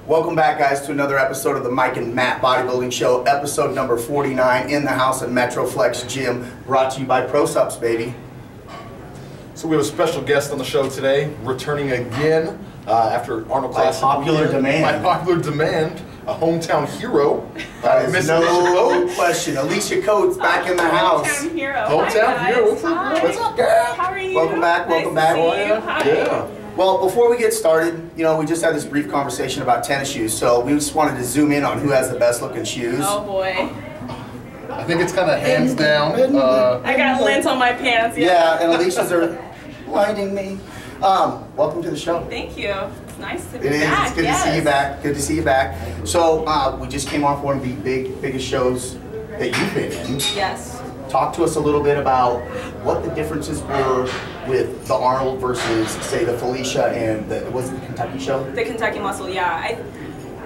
Welcome back, guys, to another episode of the Mike and Matt Bodybuilding Show, episode number 49, in the house at Metroflex Gym, brought to you by ProSups, baby. So we have a special guest on the show today, returning again after Arnold Classic. By popular demand. By popular demand, a hometown hero. Miss no question. Alicia Coates back in the house. Hometown hero. Hometown hero. What's up, girl? What's up, girl? How are you? Welcome back. Welcome back. Hi. Yeah. Well, before we get started, you know, we just had this brief conversation about tennis shoes, so we just wanted to zoom in on who has the best looking shoes. Oh boy. I think it's kind of hands down. I got lint on my pants. Yeah, and Alicia's are blinding me. Welcome to the show. Thank you. It's nice to be It is. back. It's good to see you back. Good to see you back. So we just came off one of the biggest shows that you've been in. Yes. Talk to us a little bit about what the differences were with the Arnold versus, say, the Felicia and the Kentucky show? The Kentucky Muscle, yeah.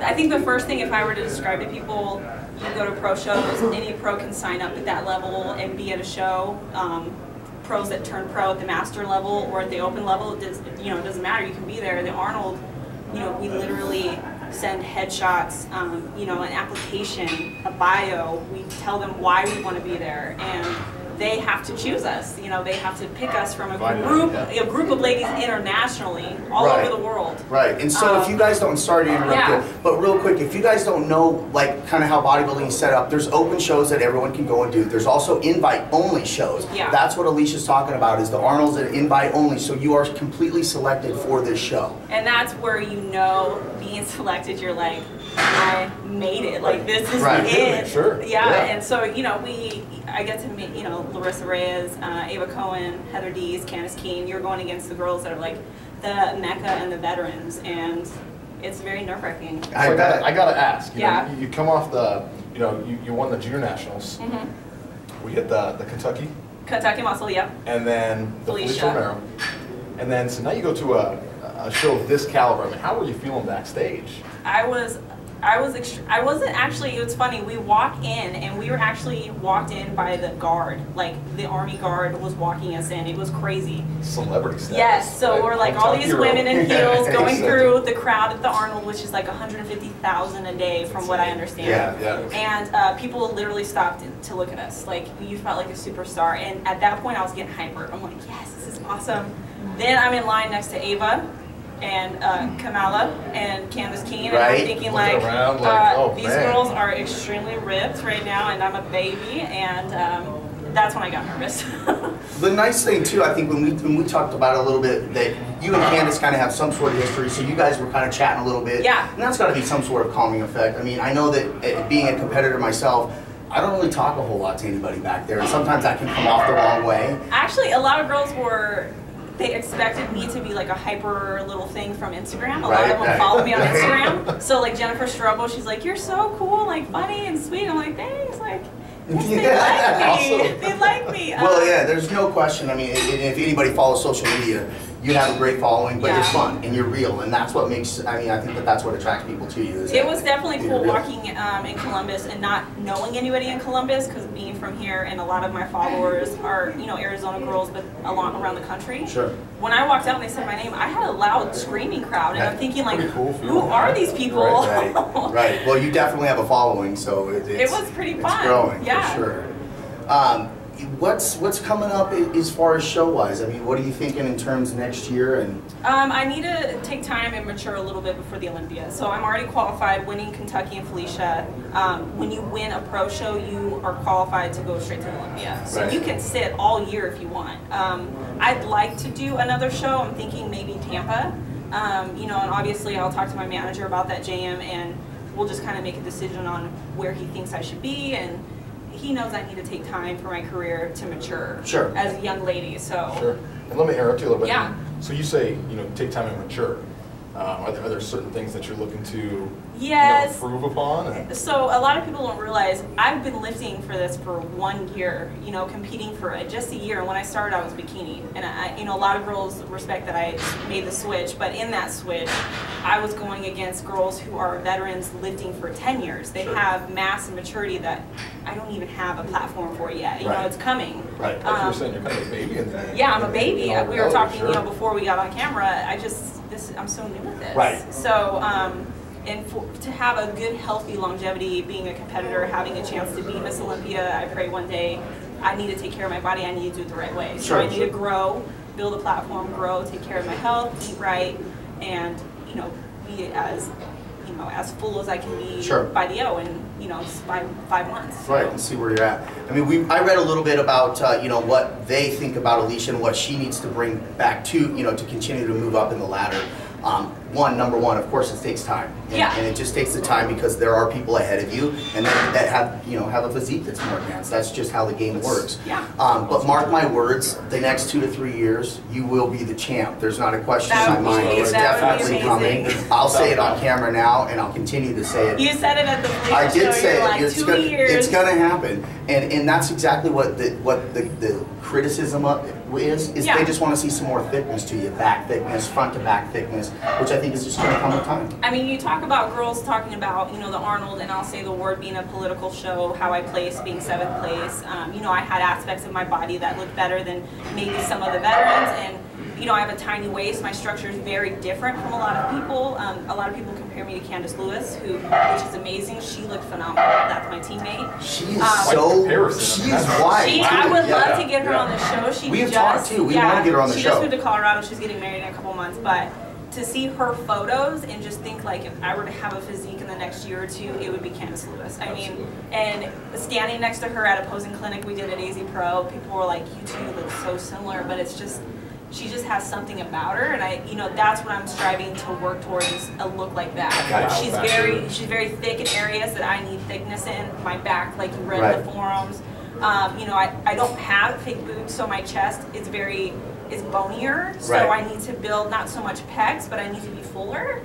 I think the first thing, if I were to describe to people, you go to pro shows, any pro can sign up at that level and be at a show. Pros that turn pro at the master level or at the open level, it doesn't matter, you can be there. The Arnold, we literally send headshots, an application, a bio. We tell them why we want to be there, and they have to choose us. They have to pick us from a group of ladies internationally, all over the world. Right. And so if you guys don't, sorry to interrupt you, but real quick, if you guys don't know, like, kind of how bodybuilding is set up, there's open shows that everyone can go and do. There's also invite-only shows. Yeah. That's what Alicia's talking about, is the Arnold's an invite-only, so you are completely selected for this show. And that's where being selected, you're like, I made it. Like, this is it. Sure. Yeah. And so, I get to meet, Larissa Reyes, Ava Cohen, Heather Dees, Candice Keene. You're going against the girls that are like the Mecca and the veterans, and it's very nerve-wracking. So I gotta ask. You come off the, you won the junior nationals. Mm-hmm. We hit the Kentucky Muscle, yep. And then the Felicia Romero. And then, so now you go to a show of this caliber. I mean, how were you feeling backstage? I wasn't actually, it's funny, we walk in and we were actually walked in by the guard, like the Army guard was walking us in. It was crazy. Celebrity status. Yes, so right? We're like Hometown all these hero. women in heels going through the crowd at the Arnold, which is like 150,000 a day from what I understand. Yeah. And people literally stopped to look at us. Like, you felt like a superstar. And at that point I was getting hyper. I'm like, yes, this is awesome. Then I'm in line next to Ava and Kamala and Candice Keene, and I'm thinking these girls are extremely ripped right now, and I'm a baby, and that's when I got nervous. The nice thing too, I think, when we talked about it a little bit, that you and Candice kind of have some sort of history, so you guys were kind of chatting a little bit. Yeah. And that's got to be some sort of calming effect. I mean, I know that being a competitor myself, I don't really talk a whole lot to anybody back there, and sometimes that can come off the wrong way. Actually, a lot of girls they expected me to be like a hyper little thing from Instagram. A lot of them follow me on Instagram. So like Jennifer Strobo, she's like, you're so cool, like funny and sweet. I'm like, thanks. Like, yes, they like me. They like me. Well, yeah, there's no question. I mean, if anybody follows social media, you have a great following, but you're fun and you're real, and that's what makes, I think that's what attracts people to you. It was definitely cool walking in Columbus and not knowing anybody in Columbus, because being from here, and a lot of my followers are, Arizona girls, but around the country. Sure. When I walked out and they said my name, I had a loud screaming crowd, and I'm thinking, like, cool who are these people? Right. Well, you definitely have a following, so it was pretty fun. It's growing, yeah. for sure. What's coming up as far as show-wise? I mean, what are you thinking in terms of next year? And I need to take time and mature a little bit before the Olympia. So I'm already qualified, winning Kentucky and Felicia. When you win a pro show, you are qualified to go straight to the Olympia. So you can sit all year if you want. I'd like to do another show. I'm thinking maybe Tampa. And obviously I'll talk to my manager about that JM, and we'll just kind of make a decision on where he thinks I should be, and he knows I need to take time for my career to mature as a young lady. So sure. And let me interrupt you a little bit. Yeah. So you say, take time and mature. Are there certain things that you're looking to improve upon? So a lot of people don't realize I've been lifting for this for 1 year, competing for just a year. And when I started, I was bikini. And a lot of girls respect that I made the switch, but in that switch, I was going against girls who are veterans lifting for 10 years. They have mass and maturity that I don't even have a platform for yet. It's coming. Right. Like you were saying, you're kind of a baby in the game. Yeah, I'm a baby. We were talking, before we got on camera. I'm so new at this. Right. So And to have a good, healthy longevity, being a competitor, having a chance to be Miss Olympia, I pray one day, I need to take care of my body, I need to do it the right way. So I need to grow, build a platform, grow, take care of my health, eat right, and, you know, be as, you know, as full as I can be by the O in, you know, 5 months. Right, and see where you're at. I mean, I read a little bit about, you know, what they think about Alicia and what she needs to bring back to, you know, to continue to move up in the ladder. Number one, of course, it takes time, and it just takes the time because there are people ahead of you, and that have, you know, have a physique that's more advanced. That's just how the game works. But mark my words, the next 2 to 3 years, you will be the champ. There's not a question in my mind. It's definitely coming. I'll say it on camera now, and I'll continue to say it. You said it at the Felicia I did show. say You're it. like, It's 2 gonna, years. it's gonna happen, and that's exactly what the criticism is they just want to see some more thickness to you, back thickness, front to back thickness, which I think is just going to come with time. I mean, you talk about girls talking about, you know, the Arnold, and I'll say the word being a political show, how I placed, being 7th place. You know, I had aspects of my body that looked better than maybe some of the veterans, and you know, I have a tiny waist. My structure is very different from a lot of people. A lot of people compare me to Candace Lewis, which is amazing. She looked phenomenal. That's my teammate. She's she's white. I would love to get her on the show. We've talked too. We want to get her on the show. She just moved to Colorado. She's getting married in a couple months, but to see her photos and just think like if I were to have a physique in the next year or two, it would be Candace Lewis. I mean, and standing next to her at a posing clinic we did at AZ Pro, people were like, you two look so similar, but it's just, she just has something about her, and you know, that's what I'm striving to work towards, is a look like that. She's very thick in areas that I need thickness in. My back, like you read in the forums. You know, I don't have fake boobs, so my chest is bonier. So I need to build not so much pecs, but I need to be fuller.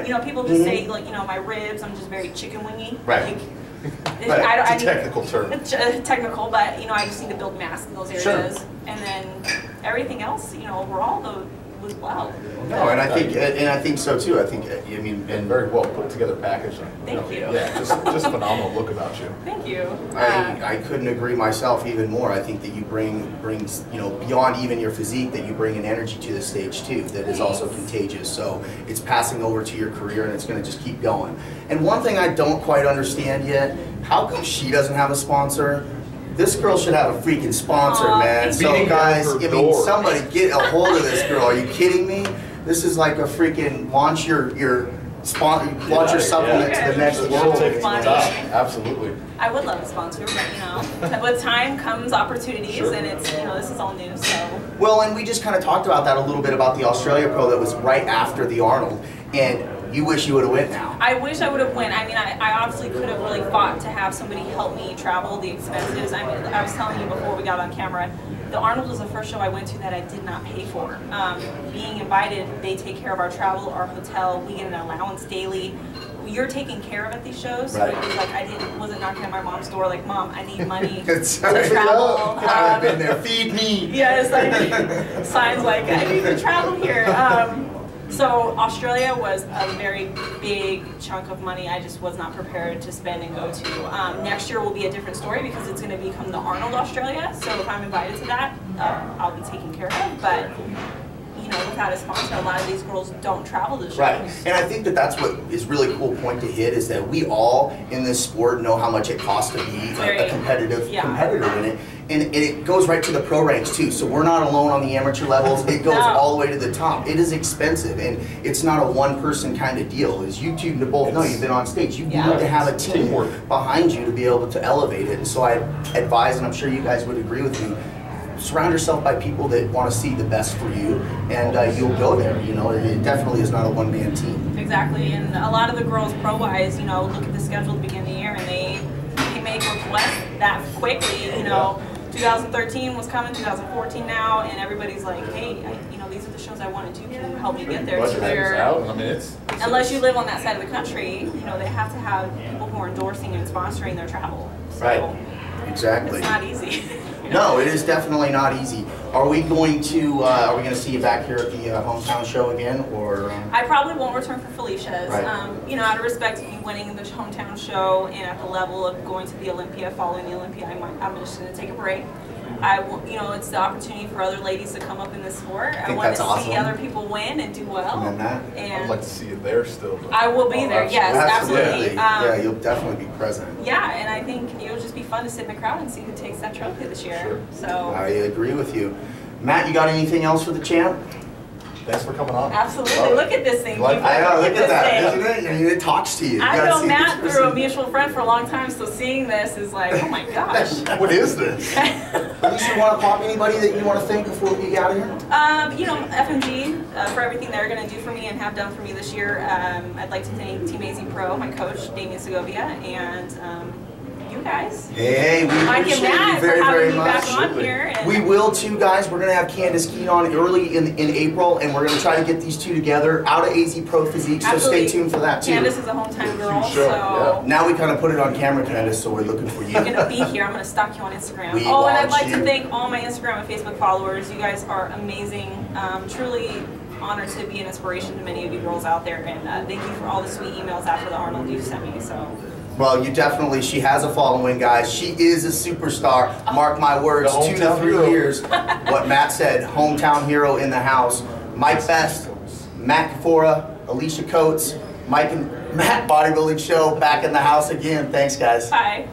You know, people just say like, you know, my ribs, I'm just very chicken wingy. Like, it's a technical term. Technical, but you know, I just need to build mass in those areas, and then everything else, you know, overall though was well. No, and I think so too. I think I mean, and very well put together package. Thank you. Yeah, just a phenomenal look about you. Thank you. I couldn't agree myself even more. I think that you brings, you know, beyond even your physique, that you bring an energy to the stage too that is also contagious. So it's passing over to your career, and it's going to just keep going. And one thing I don't quite understand yet, how come she doesn't have a sponsor? This girl should have a freaking sponsor, man. So guys, I mean, somebody get a hold of this girl. Are you kidding me? This is like a freaking launch your supplement to the next world. Absolutely. I would love a sponsor, but you know, with time comes opportunities, and it's, you know, this is all new, so. Well, and we just kind of talked about that a little bit about the Australia Pro that was right after the Arnold, and you wish you would have went now. I wish I would have went. I mean, I obviously could have really fought to have somebody help me travel the expenses. I mean, I was telling you before we got on camera, the Arnold was the first show I went to that I did not pay for. Being invited, they take care of our travel, our hotel, we get an allowance daily. You're taken care of at these shows, so it was like wasn't knocking at my mom's door like, Mom, I need money to travel. I've been there, feed me. Yes, like signs like, I need to travel here. So Australia was a very big chunk of money I just was not prepared to spend and go to. Next year will be a different story because it's going to become the Arnold Australia. So if I'm invited to that, I'll be taken care of. But you know, without a sponsor, a lot of these girls don't travel to shows. Right, and I think that that's what is really cool point to hit, is that we all in this sport know how much it costs to be a competitor in it. And it goes right to the pro ranks too, so we're not alone on the amateur levels. It goes all the way to the top. It is expensive, and it's not a one-person kind of deal. As you two both know, you've been on stage. You need to have a team behind you to be able to elevate it. And so I advise, and I'm sure you guys would agree with me, surround yourself by people that want to see the best for you, and you'll go there. You know, it definitely is not a one-man team. Exactly, and a lot of the girls pro-wise, you know, look at the schedule at the beginning of the year, and they make requests that quickly, you know. 2013 was coming, 2014 now, and everybody's like, hey, you know, these are the shows I want to do. Can you help me get there? Unless you live on that side of the country, you know, they have to have people who are endorsing and sponsoring their travel. So exactly. It's not easy. No, it is definitely not easy. Are we going to see you back here at the hometown show again, or? I probably won't return for Felicia's. Right. You know, out of respect to you winning the hometown show and at the level of going to the Olympia, following the Olympia, I'm just going to take a break. you know, it's the opportunity for other ladies to come up in this sport. I want that's to awesome. see other people win and do well. I would like to see you there still. Though. I will be there. Yes, absolutely. Yeah, you'll definitely be present. Yeah, and I think it'll just be fun to sit in the crowd and see who takes that trophy this year. Sure. So I agree with you. Matt, you got anything else for the champ? Thanks for coming on. Absolutely. Look at this thing. I know, look at that. Isn't it? I mean, it talks to you. I know Matt through a mutual friend for a long time, so seeing this is like, oh my gosh. What is this? Alicia, you want to pop anybody that you want to thank before we get out of here? You know, FMG for everything they're going to do for me and have done for me this year. I'd like to thank Team AZ Pro, my coach, Damien Segovia, and you guys. Hey, we appreciate you very, very much. Back on here and we will too, guys. We're going to have Candace Keene on early in April, and we're going to try to get these two together out of AZ Pro Physique, so stay tuned for that too. Candace is a hometown girl, Sure. so... Now we kind of put it on camera, Candace, so we're looking for you. You're going to be here. I'm going to stalk you on Instagram. We and I'd like you. to thank all my Instagram and Facebook followers. You guys are amazing. Truly honored to be an inspiration to many of you girls out there, and thank you for all the sweet emails after the Arnold you sent me. So. Well, you definitely, she has a following, guys. She is a superstar. Mark my words, 2 to 3 years. What Matt said, hometown hero in the house. Mike Best, Matt Kafora, Alicia Coates, Mike and Matt Bodybuilding Show back in the house again. Thanks, guys. Bye.